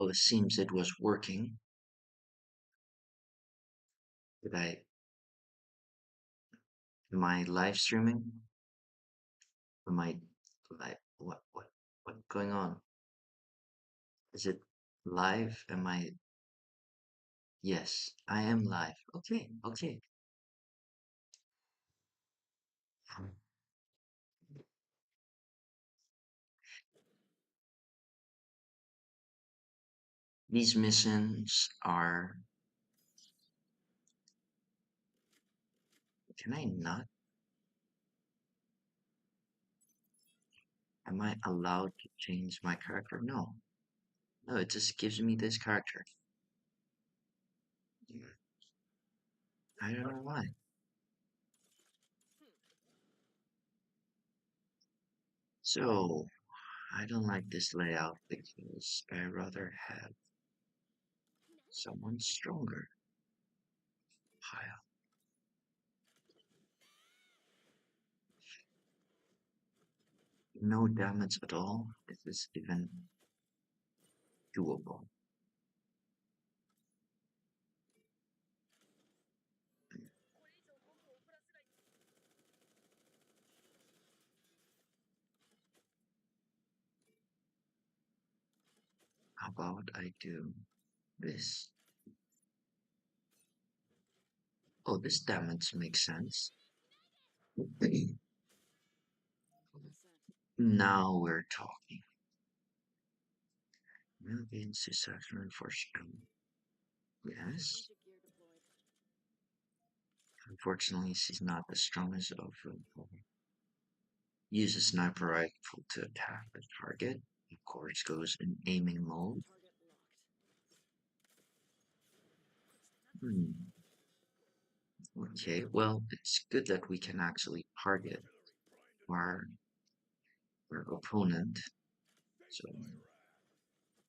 Well, it seems it was working. Did am I live streaming? Am I live? What going on? Is it live? Am I? Yes, I am live. Okay, okay. These missions are. Can I not? Am I allowed to change my character? No. No, it just gives me this character. I don't know why. So, I don't like this layout because I rather have someone stronger. Pile. No damage at all. Is this even doable? How about I do this? Oh, this damage makes sense. Now we're talking. Will gain success reinforcement. Yes. Unfortunately, she's not the strongest of them. Use a sniper rifle to attack the target. Of course, goes in aiming mode. Hmm. Okay, well, it's good that we can actually target our, our opponent. So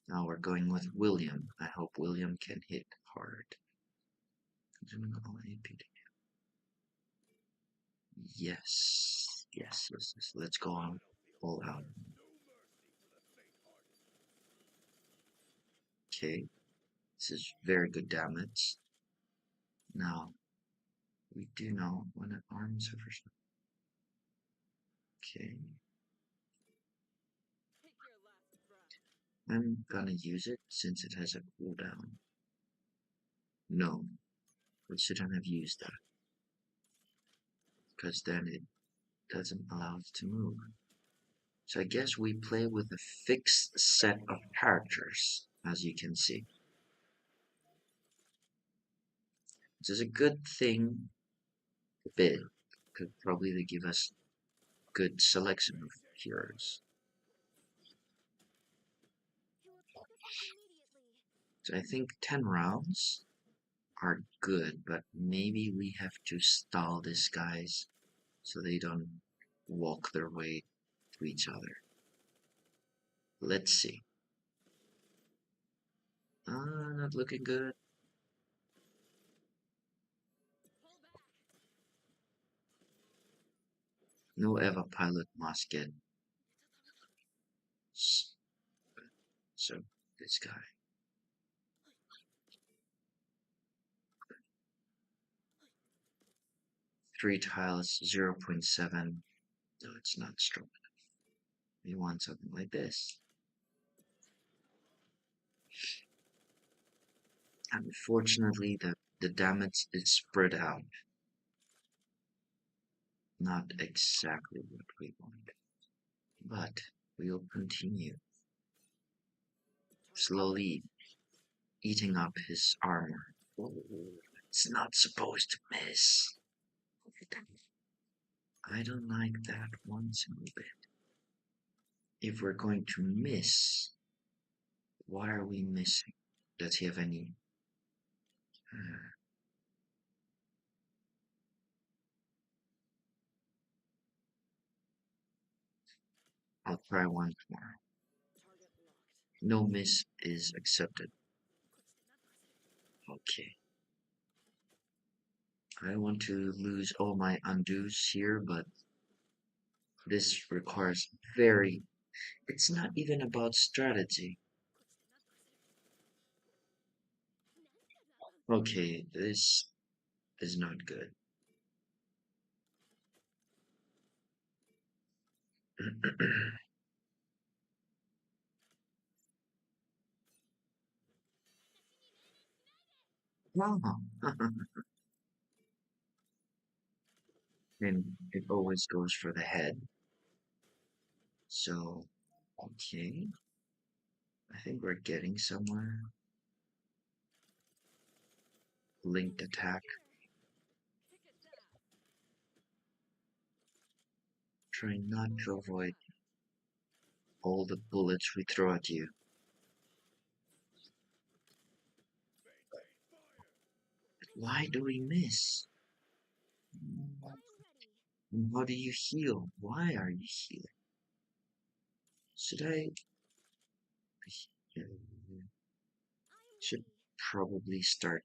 now we're going with William. I hope William can hit hard. Yes, yes, yes, yes. Let's go on all out. Okay, this is very good damage. Now, we do know when an arm suffers. Okay, I'm gonna use it since it has a cooldown. No, we shouldn't have used that because then it doesn't allow us to move. So I guess we play with a fixed set of characters, as you can see. Which is a good thing, a bit, could probably give us good selection of heroes. So I think 10 rounds are good, but maybe we have to stall these guys so they don't walk their way to each other. Let's see. Not looking good. No EVA pilot must get. So, this guy. 3 tiles, 0.7. No, it's not strong enough. We want something like this. Unfortunately, the damage is spread out. Not exactly what we want. But we'll continue. Slowly eating up his armor. It's not supposed to miss. I don't like that one single bit. If we're going to miss, why are we missing? Does he have any? I'll try once more. No miss is accepted. Okay. I want to lose all my undos here, but this requires very. It's not even about strategy. Okay, this is not good. Wow. And it always goes for the head. So, okay, I think we're getting somewhere. Linked attack. Trying not to avoid all the bullets we throw at you. Why do we miss? And how do you heal? Why are you healing? Should I? Should probably start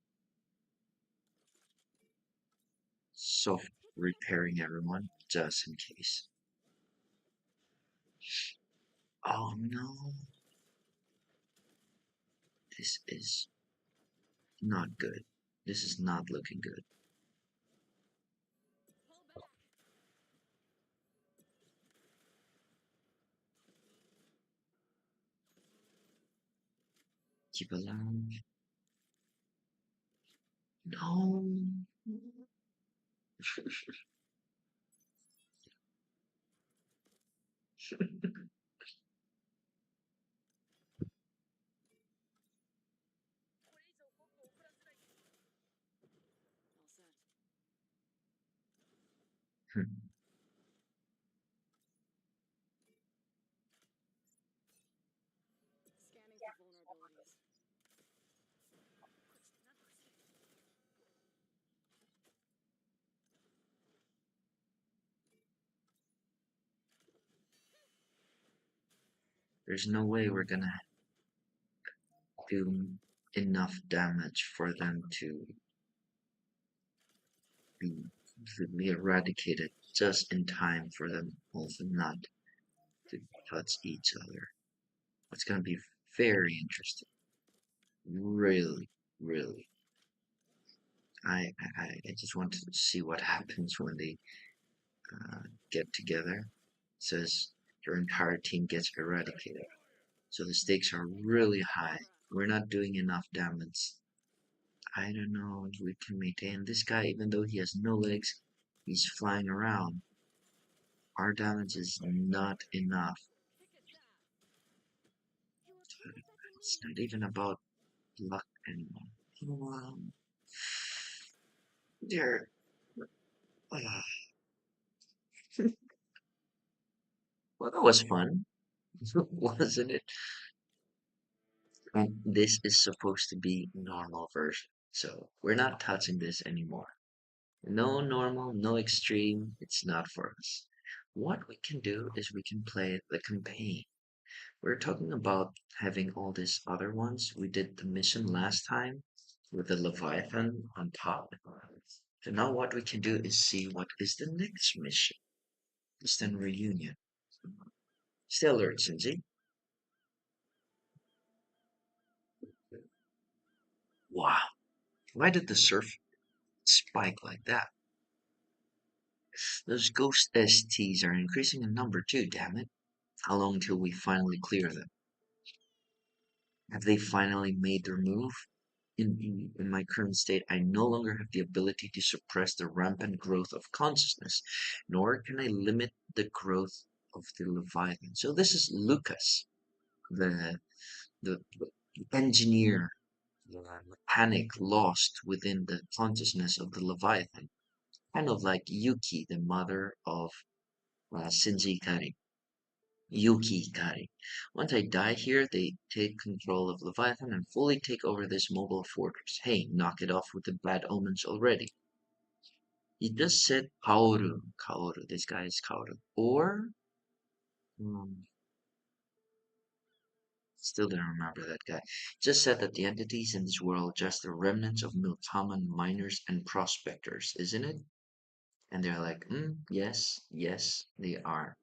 soft repairing everyone just in case. Oh no, this is not good. This is not looking good. Keep alive. No. There's no way we're gonna do enough damage for them to be completely eradicated just in time for them also not to touch each other. It's gonna be very interesting. Really, really. I just want to see what happens when they get together. It says your entire team gets eradicated. So the stakes are really high. We're not doing enough damage. I don't know if we can maintain this guy, even though he has no legs, he's flying around. Our damage is not enough. It's not even about luck anymore. Um, there, uh, well, that was fun, wasn't it? And this is supposed to be normal version, so we're not touching this anymore. No normal, no extreme. It's not for us. What we can do is we can play the campaign. We're talking about having all these other ones. We did the mission last time with the Leviathan on top. So now what we can do is see what is the next mission. Distant reunion. Stay alert, Shinji. Wow. Why did the surf spike like that? Those ghost STs are increasing in number too, damn it. How long till we finally clear them? Have they finally made their move? In my current state, I no longer have the ability to suppress the rampant growth of consciousness, nor can I limit the growth of the Leviathan. So this is Lucas, the the engineer, the mechanic lost within the consciousness of the Leviathan, kind of like Yuki, the mother of Shinji Ikari. Yuki Ikari. Once I die here, they take control of Leviathan and fully take over this mobile fortress. Hey, knock it off with the bad omens already. He just said Kaoru. Kaoru. This guy is Kaoru. Or, hmm, still didn't remember that guy. Just said that the entities in this world are just the remnants of Miltaman miners and prospectors, isn't it? And they're like, yes, yes, they are.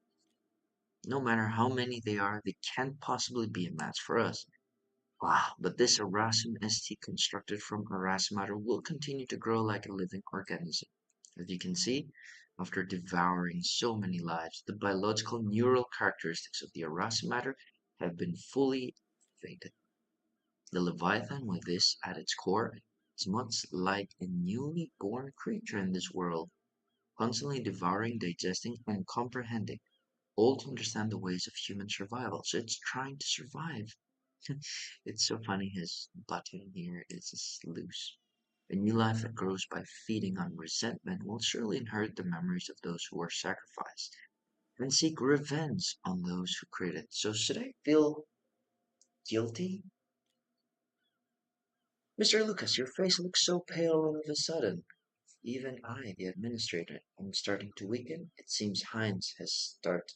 No matter how many they are, they can't possibly be a match for us. Wow, but this Erasm ST constructed from Erasm matter will continue to grow like a living organism. As you can see, after devouring so many lives, the biological neural characteristics of the Erasm matter have been fully activated. The Leviathan, with this at its core, is much like a newly born creature in this world, constantly devouring, digesting, and comprehending, all to understand the ways of human survival. So it's trying to survive. It's so funny, his button here is just loose. A new life that grows by feeding on resentment will surely inherit the memories of those who were sacrificed and seek revenge on those who created. So should I feel guilty? Mr. Lucas, your face looks so pale all of a sudden. Even I, the administrator, am starting to weaken. It seems Heinz has started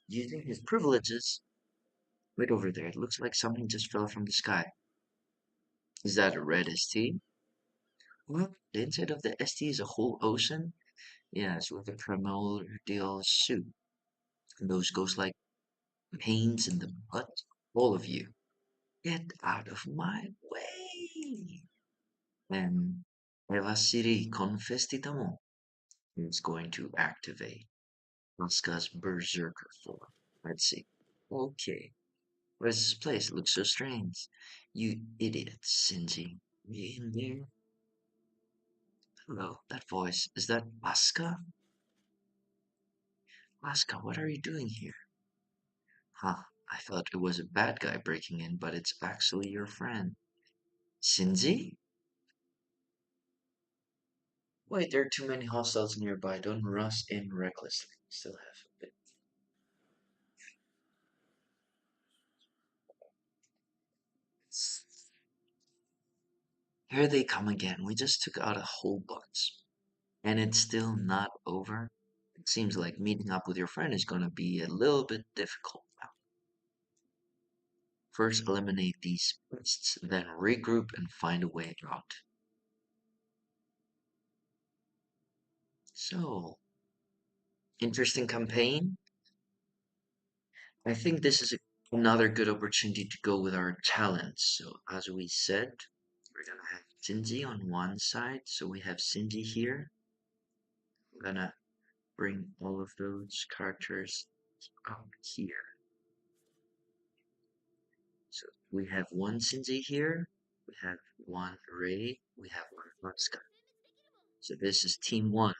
using his privileges. Wait over there, it looks like something just fell from the sky. Is that a red ST? Well, the inside of the ST is a whole ocean. Yes, with a primordial soup. And those ghost-like pains in the butt. All of you, get out of my way! And Evasiri Confestitamo is going to activate Asuka's berserker form. Let's see. Okay. Where's this place? It looks so strange. You idiot, Shinji. You in there? Hello, that voice. Is that Asuka? Asuka, what are you doing here? Huh, I thought it was a bad guy breaking in, but it's actually your friend. Shinji? Wait, there are too many hostiles nearby. Don't rush in recklessly. Still have a bit. Here they come again. We just took out a whole bunch. And it's still not over. It seems like meeting up with your friend is gonna be a little bit difficult now. First eliminate these pests, then regroup and find a way out. So, interesting campaign. I think this is another good opportunity to go with our talents. So, as we said, we're gonna have Shinji on one side. So we have Shinji here. I'm gonna bring all of those characters up here. So we have one Shinji here. We have one Ray. We have one Asuka. So this is team one.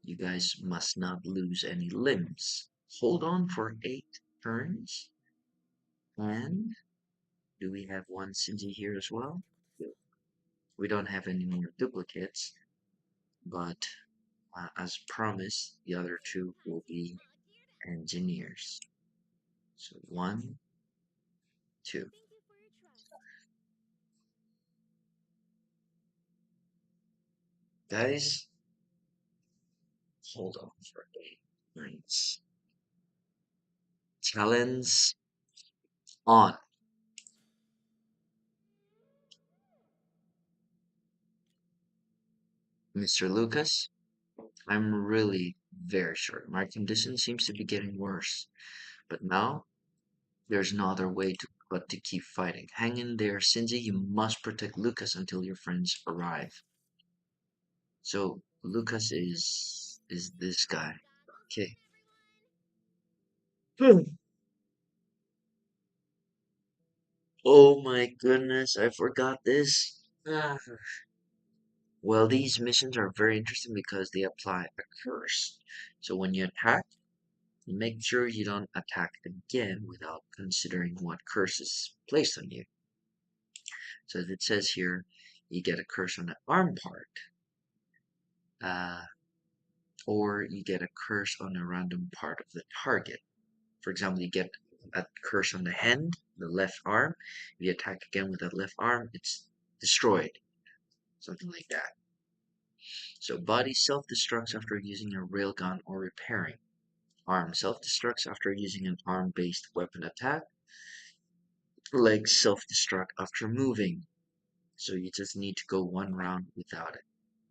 You guys must not lose any limbs. Hold on for 8 turns. And do we have one Shinji here as well? We don't have any more duplicates, but as promised, the other two will be engineers. So 1, 2. Guys, hold on for 8 turns. Challenge on. Mr. Lucas, I'm really very short. My condition seems to be getting worse. But now, there's no other way but to keep fighting. Hang in there, Shinji. You must protect Lucas until your friends arrive. So, Lucas is this guy. Okay. Oh my goodness, I forgot this. Ah. Well, these missions are very interesting because they apply a curse. So when you attack, make sure you don't attack again without considering what curse is placed on you. So as it says here, you get a curse on the arm part, uh, or you get a curse on a random part of the target. For example, you get a curse on the hand, the left arm. If you attack again with that left arm, it's destroyed. Something like that. So body self-destructs after using a railgun or repairing. Arm self-destructs after using an arm-based weapon attack. Legs self-destruct after moving. So you just need to go one round without it.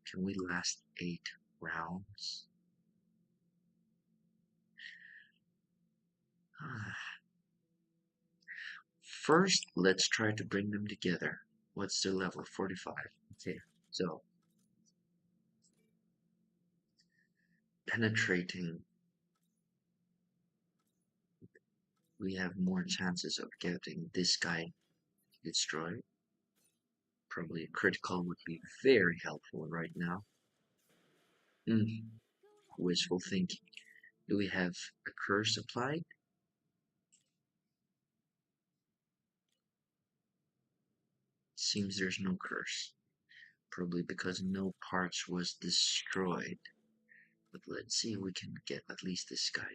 Can we last 8 rounds? first, let's try to bring them together. What's the level? 45. Okay, so penetrating, we have more chances of getting this guy destroyed. Probably a critical would be very helpful right now. Wishful thinking. Do we have a curse applied? Seems there's no curse. Probably because no parts was destroyed. But let's see if we can get at least this guy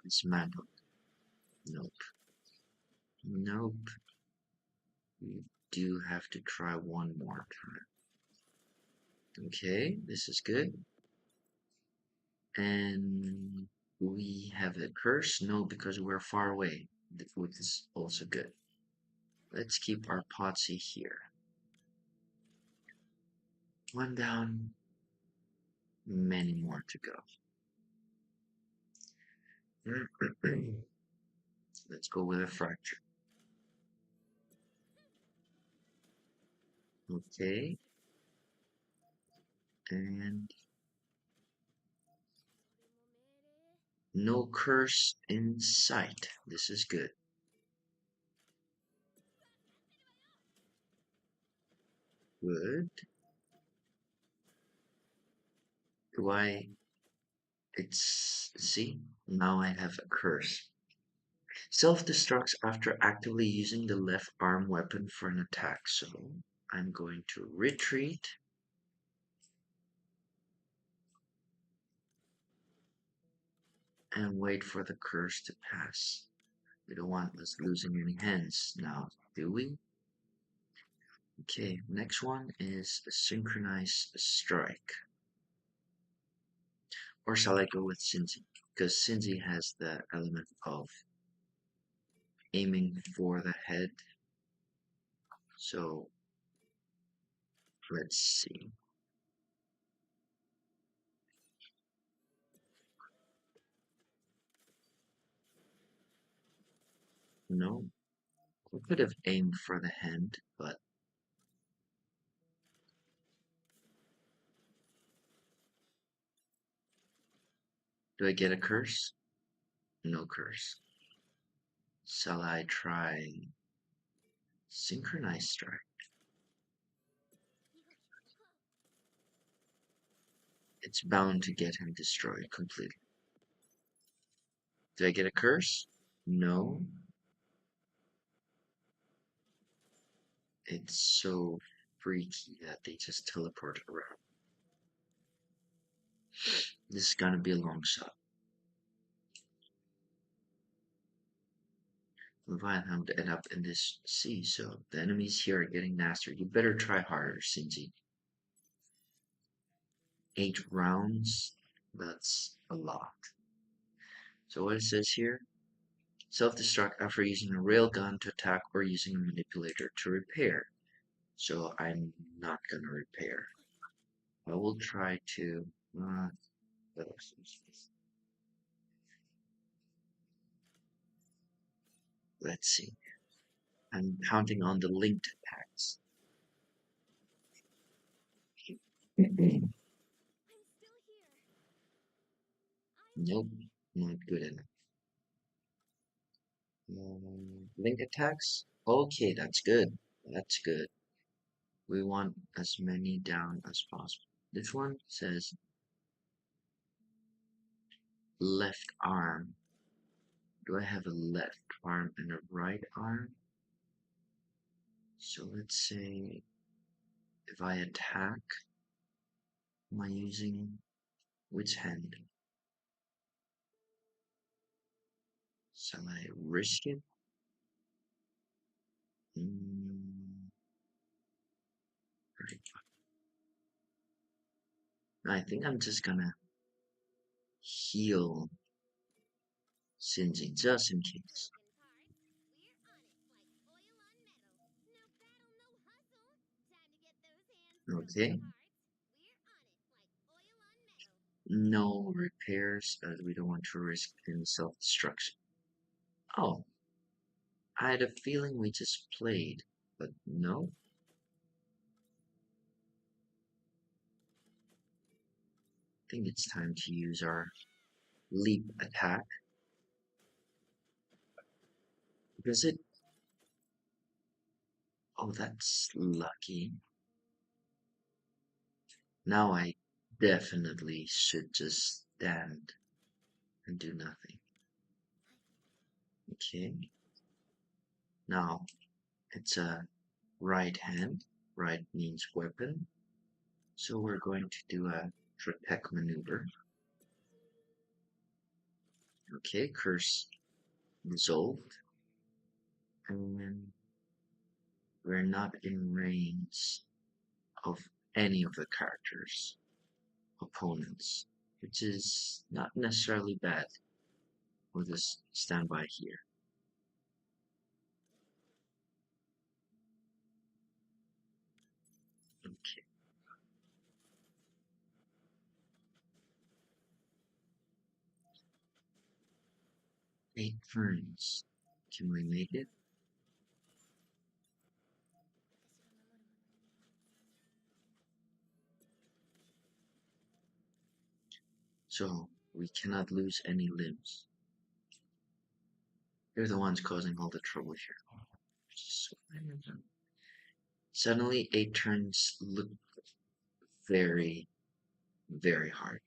dismantled. Nope. Nope. We do have to try one more time. Okay, this is good. And we have a curse? No, because we're far away, which is also good. Let's keep our Potsy here. One down, many more to go. Let's go with a fracture. Okay. And no curse in sight. This is good. Good. Do I... See? Now I have a curse. Self-destructs after actively using the left arm weapon for an attack. So I'm going to retreat. And wait for the curse to pass. We don't want us losing any hands now, do we? Okay, next one is a synchronized strike. Or shall I go with Shinji? Because Shinji has the element of aiming for the head. So let's see. No, we could have aimed for the hand, but do I get a curse? No curse. Shall I try synchronized strike? It's bound to get him destroyed completely. Do I get a curse? No. It's so freaky that they just teleport around. This is gonna be a long shot. Leviathan would end up in this sea, so the enemies here are getting nastier. You better try harder, Shinji. 8 rounds? That's a lot. So what it says here? Self-destruct after using a railgun to attack or using a manipulator to repair. So I'm not gonna repair. I will try to... let's see. I'm counting on the linked attacks. Nope, not good enough. Link attacks? Okay, that's good. That's good. We want as many down as possible. This one says left arm. Do I have a left arm and a right arm? So let's say if I attack, am I using which hand? Shall I risk it? I think I'm just gonna heal Shinji just in case. Okay. No repairs as we don't want to risk any self-destruction. Oh, I had a feeling we just played, but no. I think it's time to use our leap attack because it. Oh, that's lucky. Now I definitely should just stand and do nothing. Okay. Now it's a right hand. Right means weapon. So we're going to do a protect maneuver. Okay, curse resolved. And we're not in range of any of the characters' opponents, which is not necessarily bad. We'll just stand by here. Okay, 8 turns. Can we make it? So we cannot lose any limbs. They're the ones causing all the trouble here. So many of them. Suddenly, 8 turns look very, very hard.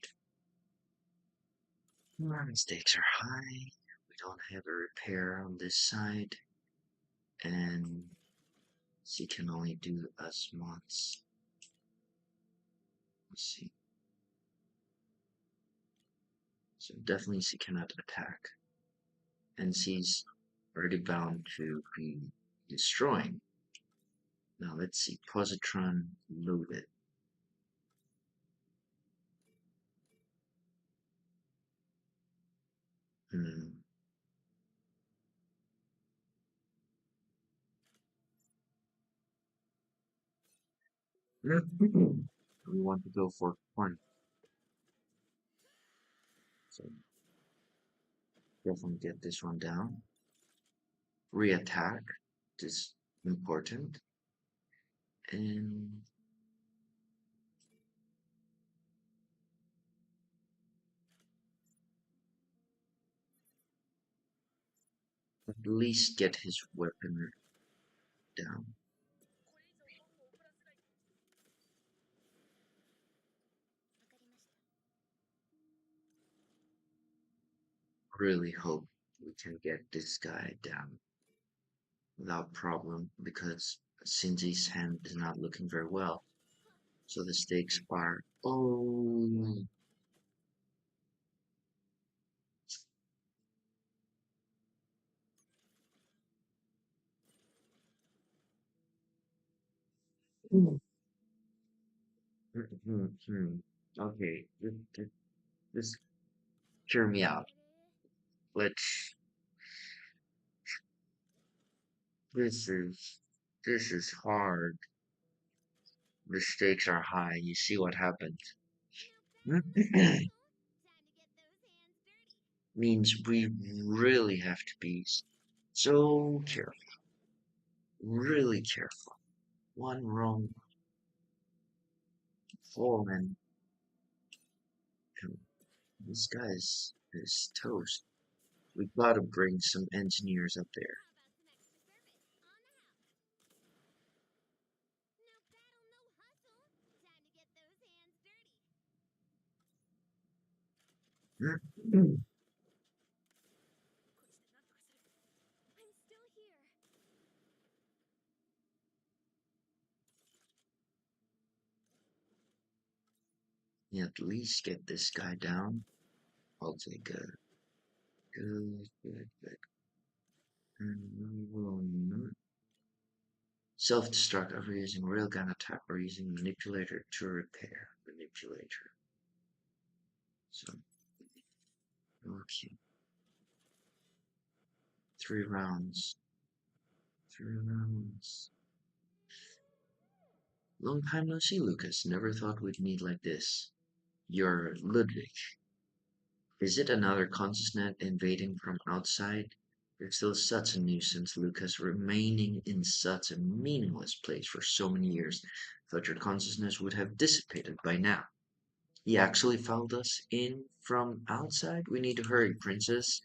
Stakes are high. We don't have a repair on this side, and she can only do us once. Let's see. So definitely she cannot attack, and she's already bound to be destroying. Now let's see. Positron loaded. Hmm. We want to go for one. So definitely get this one down. Reattack is important. And at least get his weapon down. Really hope we can get this guy down without problem because Shinji's hand is not looking very well. So the stakes are oh okay, just hear me out. Let's this is this is hard. The stakes are high. You see what happened. Means we really have to be so careful, really careful. One wrong fall and this guy's toast. We gotta bring some engineers up there. Yeah, at least get this guy down. I'll take a good. And we will not self-destruct after using railgun attack or using manipulator to repair manipulator. So, okay. 3 rounds. 3 rounds. Long time no see, Lucas. Never thought we'd meet like this. You're Ludwig. Is it another consciousness invading from outside? You're still such a nuisance, Lucas, remaining in such a meaningless place for so many years. Thought your consciousness would have dissipated by now. He actually followed us in from outside. We need to hurry, princess.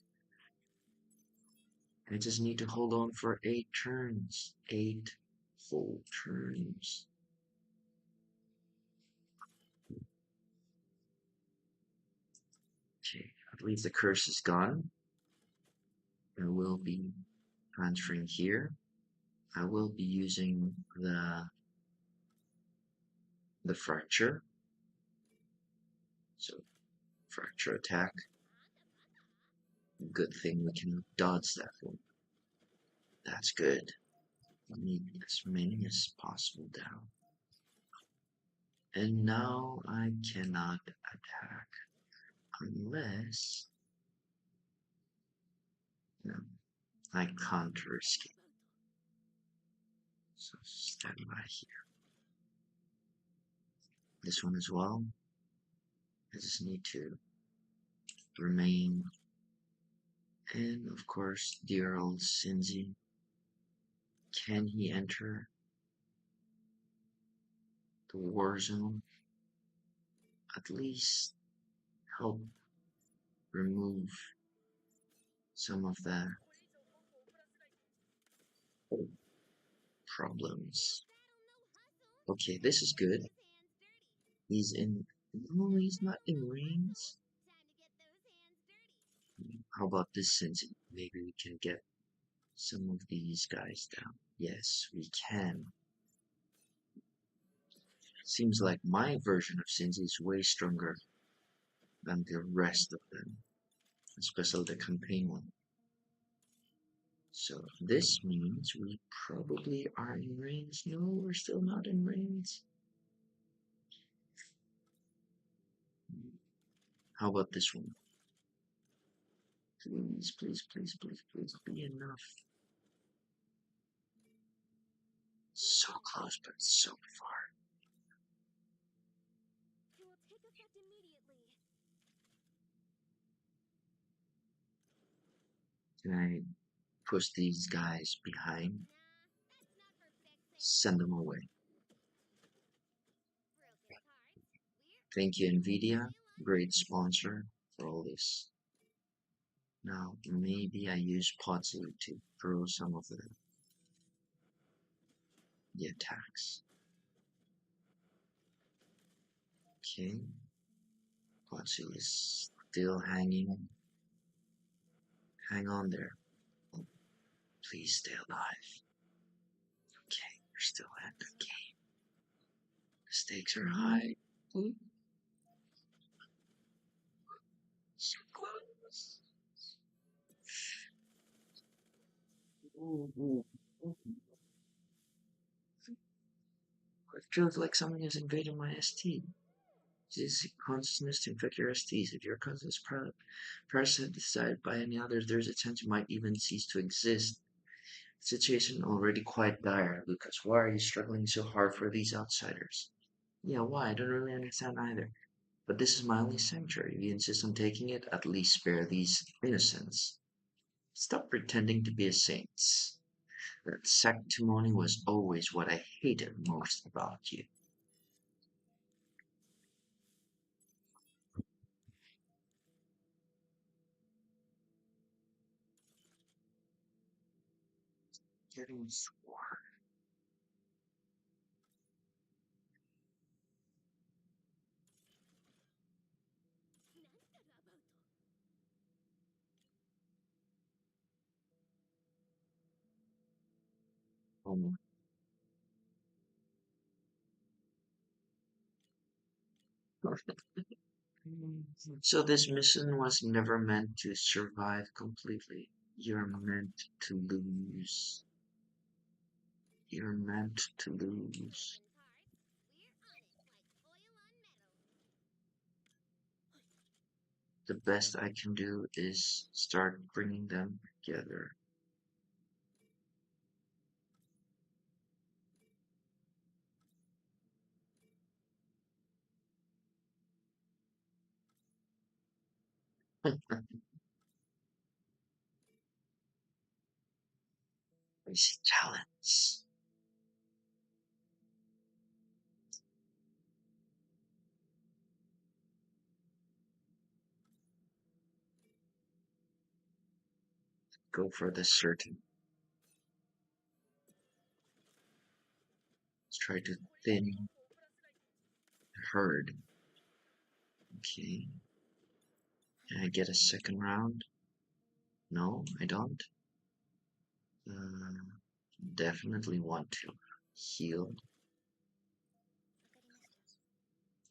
I just need to hold on for 8 turns. 8 full turns. Okay, I believe the curse is gone. I will be transferring here. I will be using the fracture. So fracture attack. Good thing we can dodge that one. That's good. We need as many as possible down. And now I cannot attack unless no, I can't escape. So stand by here. This one as well. I just need to remain. And of course, dear old Shinji. Can he enter the war zone? At least help remove some of the problems. Okay, this is good. He's in. No, he's not in range. How about this, Shinji? Maybe we can get some of these guys down. Yes, we can. Seems like my version of Shinji is way stronger than the rest of them, especially the campaign one. So this means we probably are in range. No, we're still not in range. How about this one? Please, please, please, please, please be enough. So close, but so far. Can I push these guys behind? Send them away. Thank you, NVIDIA. Great sponsor for all this. Now, maybe I use Potsu to throw some of the attacks. Okay. Potsu is still hanging. Hang on there. Oh, please stay alive. Okay, we're still at the game. The stakes are high. Ooh. So close. Ooh, ooh, ooh. It feels like someone has invaded my ST. This consciousness to infect your STs. If your conscious parasite decided by any others, there's a chance you might even cease to exist. Situation already quite dire, Lucas. Why are you struggling so hard for these outsiders? Yeah, why? I don't really understand either. But this is my only sanctuary. If you insist on taking it, at least spare these innocents. Stop pretending to be a saint. That sanctimony was always what I hated most about you. Getting swore. Oh. So this mission was never meant to survive completely. You're meant to lose. You're meant to lose. The best I can do is start bringing them together. Easy challenge. Go for the certain. Let's try to thin the herd. Okay. Can I get a second round? No, I don't. Uh, definitely want to heal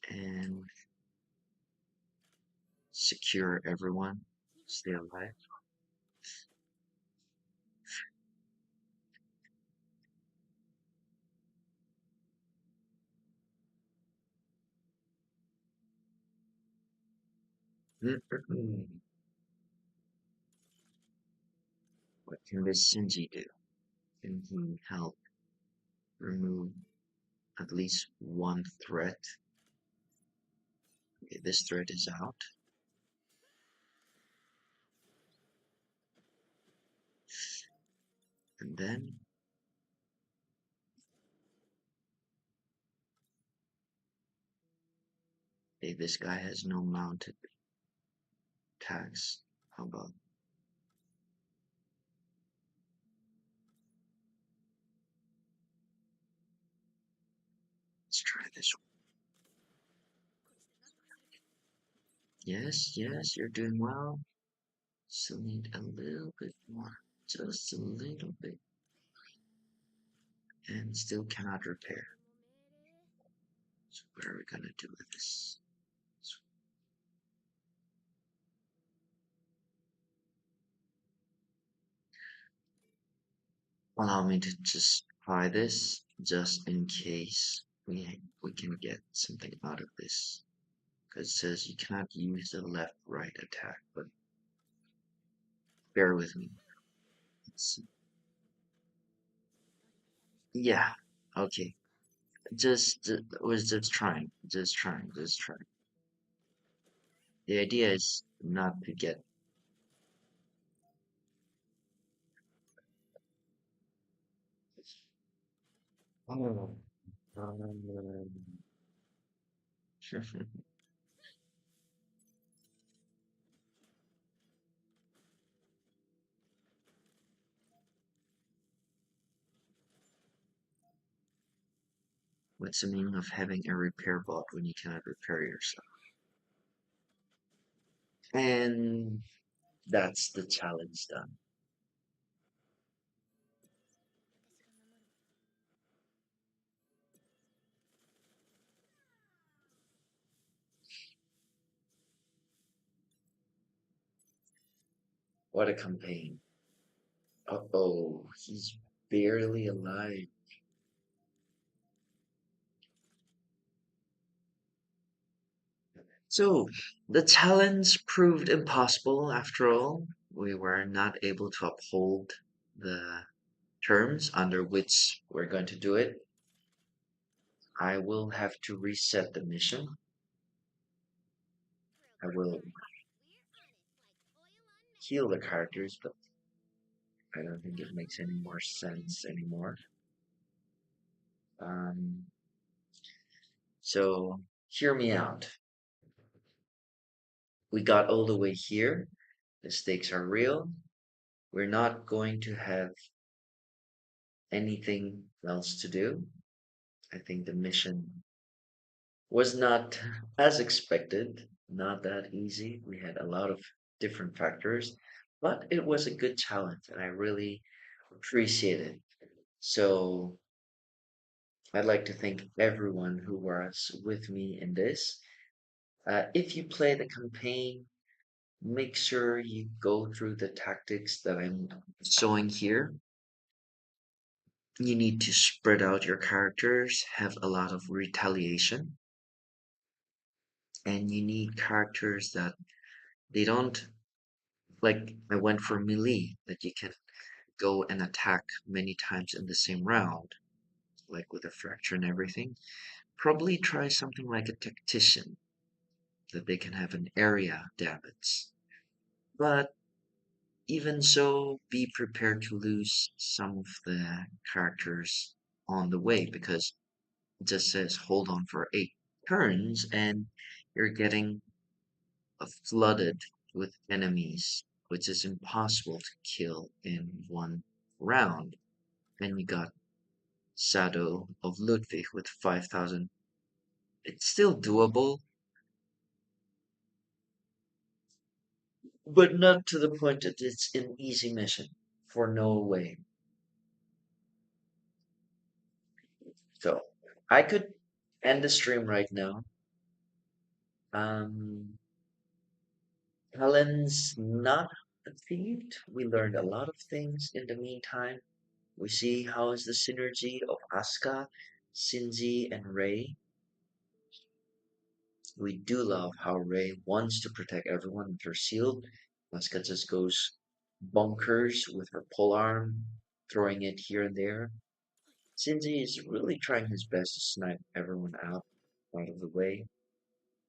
and secure everyone. Stay alive. What can this Shinji do? Can he help remove at least one threat? Okay, this threat is out. And then, hey, this guy has no mounted attacks. How about let's try this one. Yes, yes, you're doing well. Still need a little bit more. Just a little bit. And still cannot repair. So what are we gonna do with this? So allow me to just try this, just in case we can get something out of this. Because it says you cannot use the left-right attack, but bear with me. It's, yeah, okay. Just was just trying. The idea is not to get. Oh. What's the meaning of having a repair bot when you cannot repair yourself? And that's the challenge done. What a campaign. Uh-oh, he's barely alive. So, the challenge proved impossible after all. We were not able to uphold the terms under which we're going to do it. I will have to reset the mission. I will heal the characters, but I don't think it makes any more sense anymore. Um, so, hear me out. We got all the way here. The stakes are real. We're not going to have anything else to do. I think the mission was not as expected, not that easy. We had a lot of different factors, but it was a good challenge and I really appreciate it. So I'd like to thank everyone who was with me in this. If you play the campaign, make sure you go through the tactics that I'm showing here. You need to spread out your characters, have a lot of retaliation, and you need characters that they don't like. I went for melee, that you can go and attack many times in the same round, like with a fracture and everything. Probably try something like a tactician, that they can have an area damage. But even so, be prepared to lose some of the characters on the way because it just says hold on for 8 turns and you're getting flooded with enemies, which is impossible to kill in one round. And you got Shadow of Ludwig with 5,000. It's still doable, but not to the point that it's an easy mission. For no way. So I could end the stream right now. Um, Helen's not a thief. We learned a lot of things in the meantime. We see how is the synergy of Asuka, Shinji, and Rei. We do love how Rei wants to protect everyone with her shield. Asuka just goes bonkers with her polearm, throwing it here and there. Shinji is really trying his best to snipe everyone out of the way.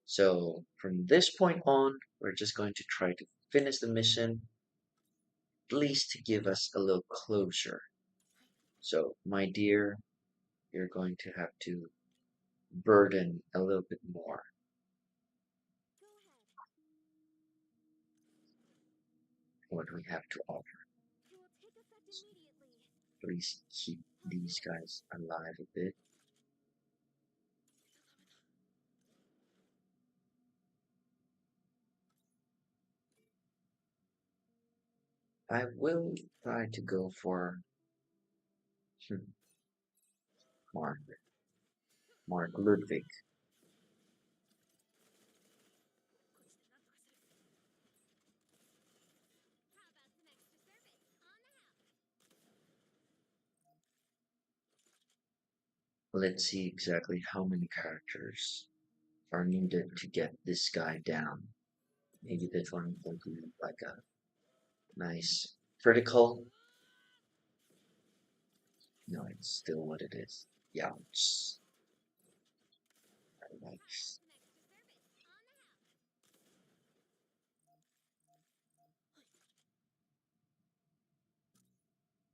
So from this point on, we're just going to try to finish the mission, at least to give us a little closure. So, my dear, you're going to have to burden a little bit more what we have to offer. Please keep these guys alive a bit. I will try to go for Mark, Mark Ludwig. Let's see exactly how many characters are needed to get this guy down. Maybe this one will be like a nice critical. No, it's still what it is. Yeah, it's nice.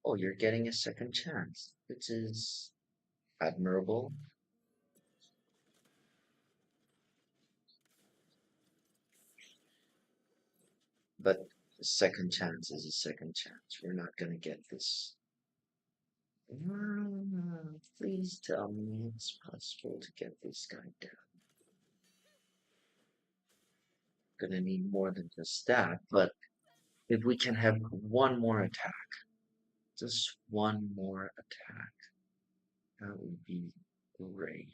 Oh, you're getting a second chance, which is admirable. But a second chance is a second chance. We're not gonna get this. Please tell me it's possible to get this guy down. Gonna need more than just that, but if we can have one more attack, just one more attack, that would be great.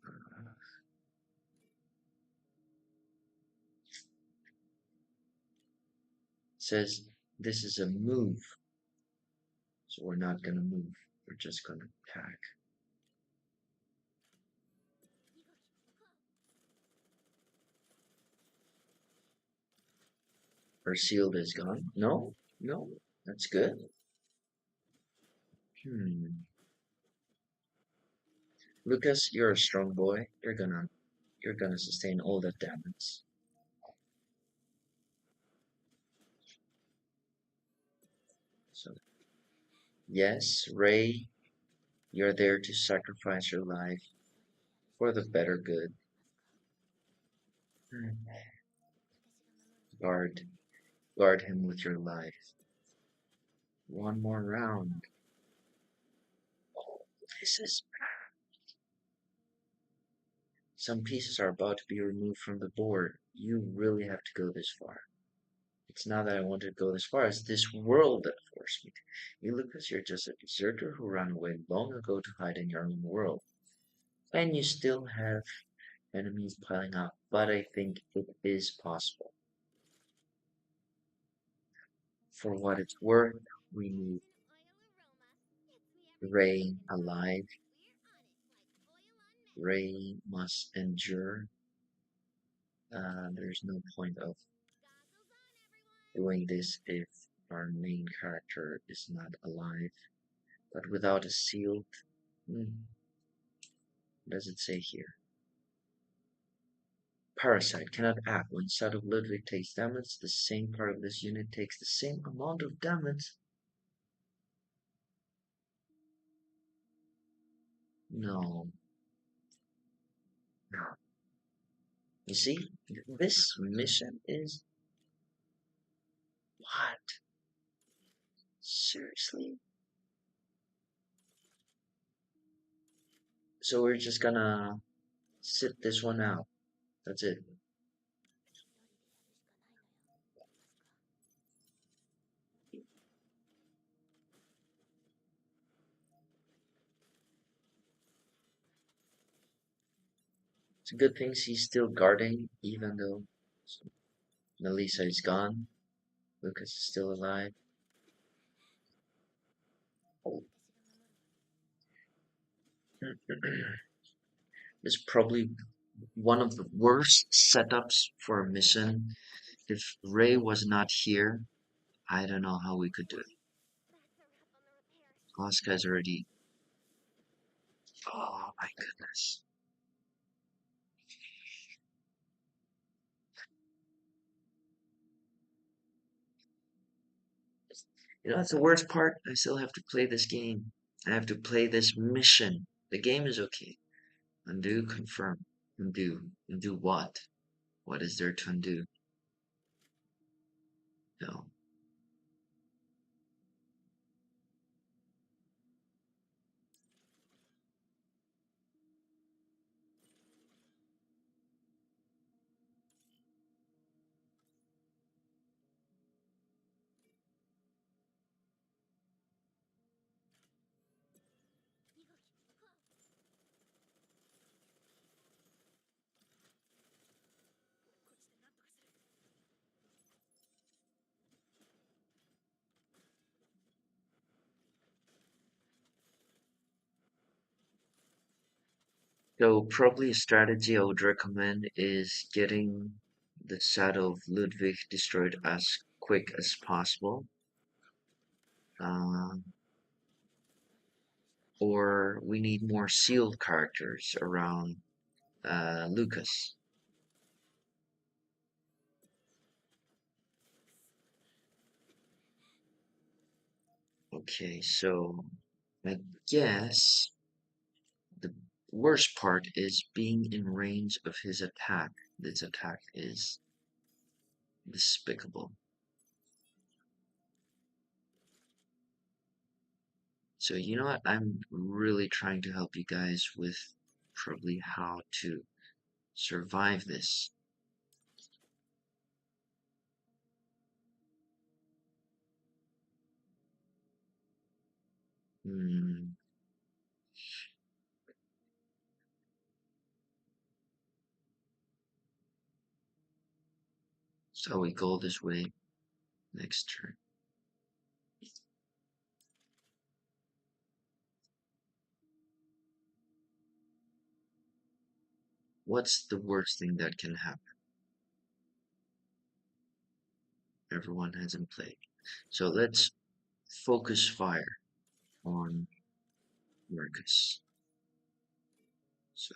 Uh, says this is a move, so we're not gonna move. We're just gonna attack. Her shield is gone. No, no, that's good. Lucas, you're a strong boy. You're gonna sustain all that damage. So yes, Ray, you're there to sacrifice your life for the better good. Guard, guard him with your life. One more round. Oh, this is some pieces are about to be removed from the board. You really have to go this far. It's not that I wanted to go this far, it's this world that forced me to. You, Lucas, you're just a deserter who ran away long ago to hide in your own world. And you still have enemies piling up, but I think it is possible. For what it's worth, we need Ray alive. Ray must endure. There's no point of doing this if our main character is not alive. But without a shield, what does it say here? Parasite cannot act when side of Ludwig takes damage. The same part of this unit takes the same amount of damage. No. No. You see, this mission is what? Seriously? So we're just gonna sit this one out. That's it. It's a good thing she's still guarding, even though Melissa is gone. Lucas is still alive. This is probably one of the worst setups for a mission. If Ray was not here, I don't know how we could do it. Asuka's already. Oh my goodness. You know, that's the worst part. I still have to play this game. I have to play this mission. The game is okay. Undo, confirm. Undo. Undo what? What is there to undo? No. So probably a strategy I would recommend is getting the shadow of Ludwig destroyed as quick as possible. Uh, or we need more sealed characters around Lucas. Okay, so I guess the worst part is being in range of his attack. This attack is despicable. So you know what? I'm really trying to help you guys with probably how to survive this. Hmm. So we go this way next turn. What's the worst thing that can happen? Everyone hasn't played. So let's focus fire on Marcus. So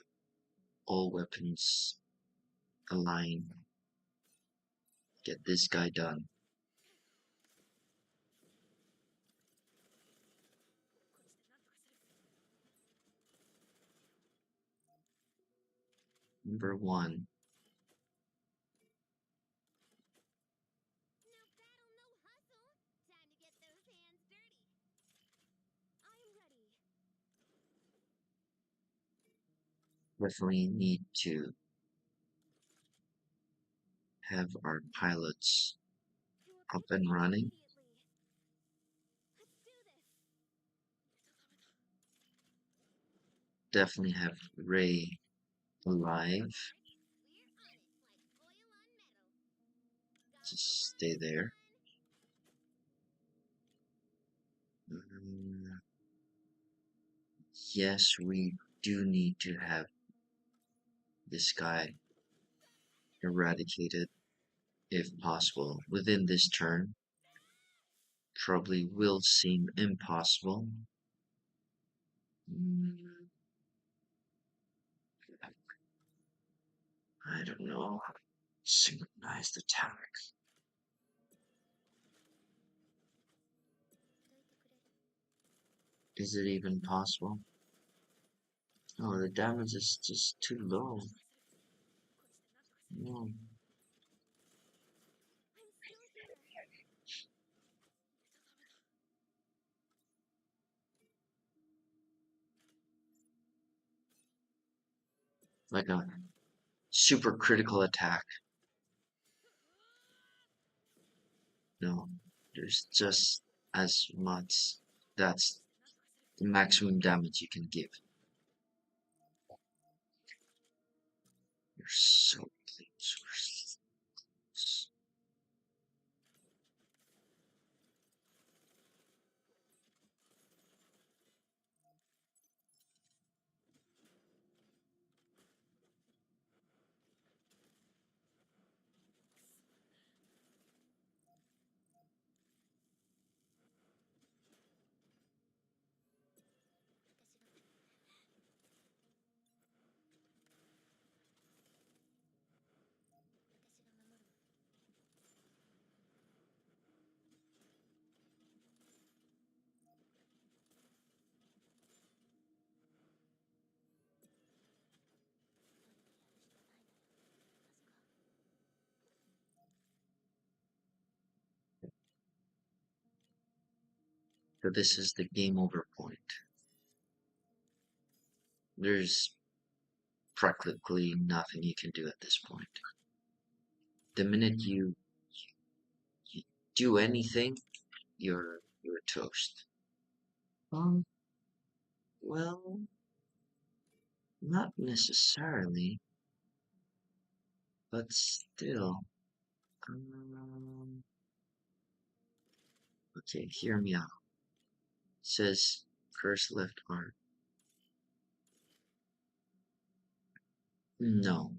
all weapons align. Get this guy done. Number one. Definitely need to have our pilots up and running. Definitely have Ray alive. Just stay there. Mm, yes, we do need to have this guy eradicated if possible within this turn. Probably will seem impossible. Mm, I don't No. Synchronized attack. Is it even possible? Oh, the damage is just too low. No. Like a super critical attack. No. There's just as much. That's the maximum damage you can give. You're so close. So this is the game over point. There's practically nothing you can do at this point. The minute you do anything, you're toast. Um, well, not necessarily, but still. Um, okay, hear me out. It says first left arm. No,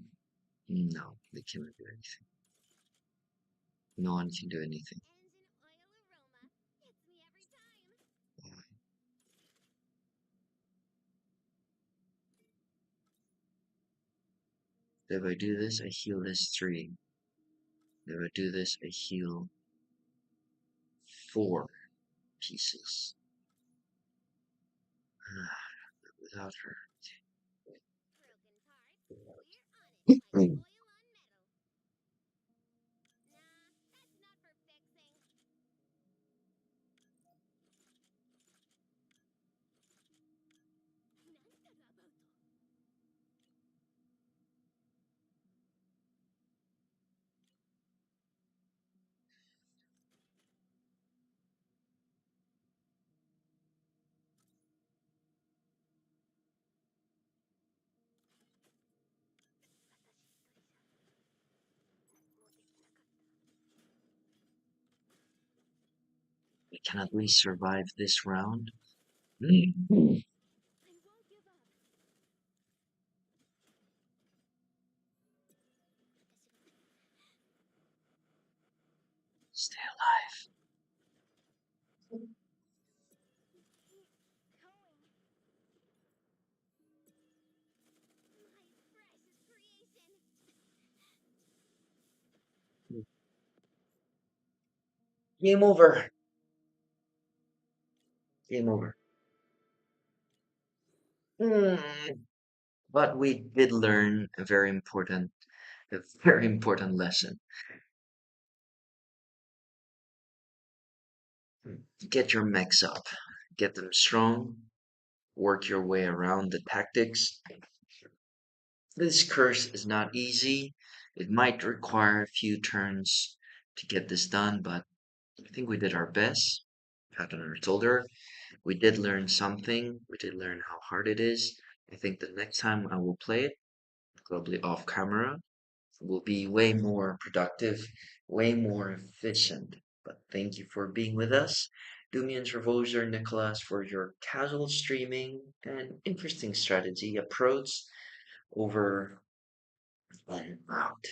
no, they cannot do anything. No one can do anything. If I do this, I heal this 3. If I do this, I heal 4 pieces. Without her. Mm. We can at least survive this round. Mm. Stay alive. Game over. Game over. Mm. But we did learn a very important lesson. Get your mechs up. Get them strong. Work your way around the tactics. This curse is not easy. It might require a few turns to get this done, but I think we did our best. Pat on our shoulder. We did learn something. We did learn how hard it is. I think the next time I will play it, probably off camera, will be way more productive, way more efficient. But thank you for being with us. Dumi and Travoser, Nicholas, for your casual streaming and interesting strategy approach over and out.